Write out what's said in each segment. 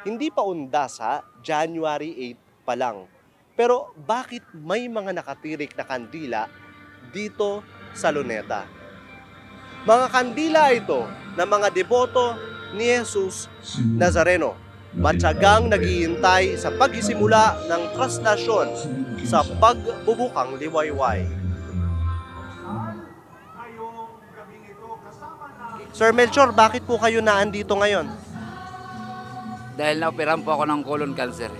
Hindi pa undas ha, January 8 pa lang. Pero bakit may mga nakatirik na kandila dito sa Luneta? Mga kandila ito ng mga deboto ni Jesus Nazareno. Matyagang naghihintay sa pagsisimula ng traslasyon sa pagbubukang liwayway. Sir Melchor, bakit po kayo naandito ngayon? Dahil naoperahan po ako ng colon cancer.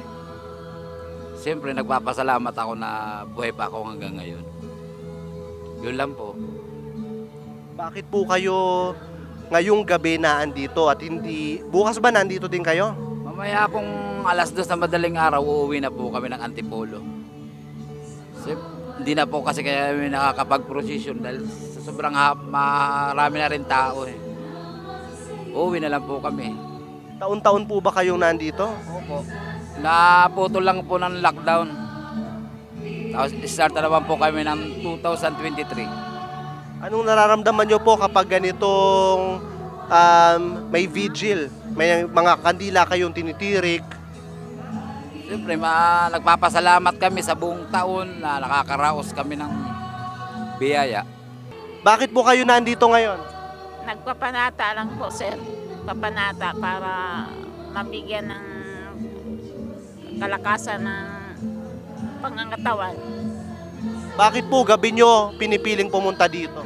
Siyempre, nagpapasalamat ako na buhay pa ako hanggang ngayon. Yun lang po. Bakit po kayo ngayong gabi naandito at hindi... Bukas ba nandito din kayo? Mamaya pong alas 2 na madaling araw, uuwi na po kami ng Antipolo. Hindi na po kasi kaya kami nakakapag-procession dahil sa sobrang marami na rin tao eh. Uuwi na lang po kami. Taon-taon po ba kayong nandito? Opo. Naputol lang po ng lockdown. Tapos start na naman po kami ng 2023. Anong nararamdaman nyo po kapag ganitong may vigil, may mga kandila kayong tinitirik? Siyempre, nagpapasalamat kami sa buong taon na nakakaraos kami ng biyaya. Bakit po kayo nandito ngayon? Nagpapanata lang po, sir. Papanata para mabigyan ng kalakasan ng pangangatawan. Bakit po gabi nyo pinipiling pumunta dito?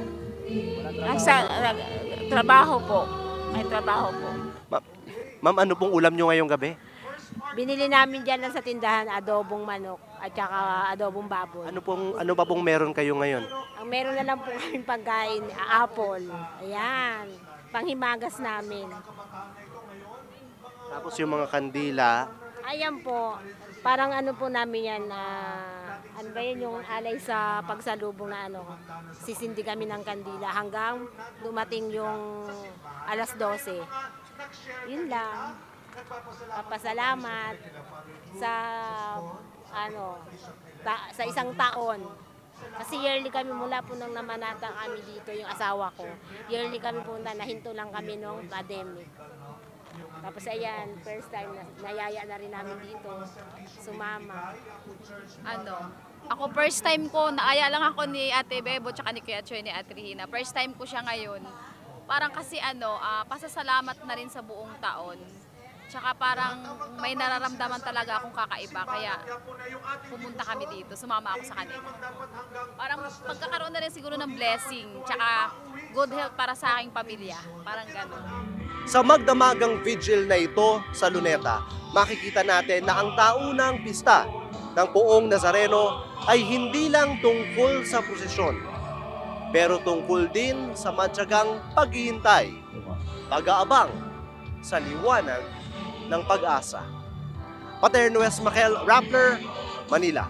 Trabaho po. May trabaho po. Ma'am, ano pong ulam nyo ngayong gabi? Binili namin dyan lang sa tindahan, adobong manok at saka adobong baboy. Ano pa pong meron kayo ngayon? Ang meron na lang po kaming pagkain, apple. Ayan, panghimagas namin. Tapos yung mga kandila. Ayan po, parang ano po namin yan, ano ba yun yung alay sa pagsalubong na ano, sisindi kami ng kandila hanggang dumating yung alas 12. Yun lang. Papasalamat sa sa isang taon. Kasi yearly kami mula po nang namanata kami dito, yung asawa ko. Yearly kami punta, nahinto lang kami nung pandemic. Tapos ayan, first time nayaya na rin namin dito, sumama. Ako first time ko, naaya lang ako ni Ate Bebo tsaka ni Kuya Choy ni Ate Regina. First time ko siya ngayon. Parang kasi pasasalamat na rin sa buong taon. Tsaka parang may nararamdaman talaga akong kakaiba, kaya pumunta kami dito, sumama ako sa kanila. Parang pagkakaroon na rin siguro ng blessing, tsaka good health para sa aking pamilya, parang gano'n. Sa magdamagang vigil na ito sa Luneta, makikita natin na ang taunang pista ng Poong Nazareno ay hindi lang tungkol sa prosesyon, pero tungkol din sa matyagang paghihintay, pag-aabang sa liwanag ng pag-asa. Paterno West Makel, Rappler, Manila.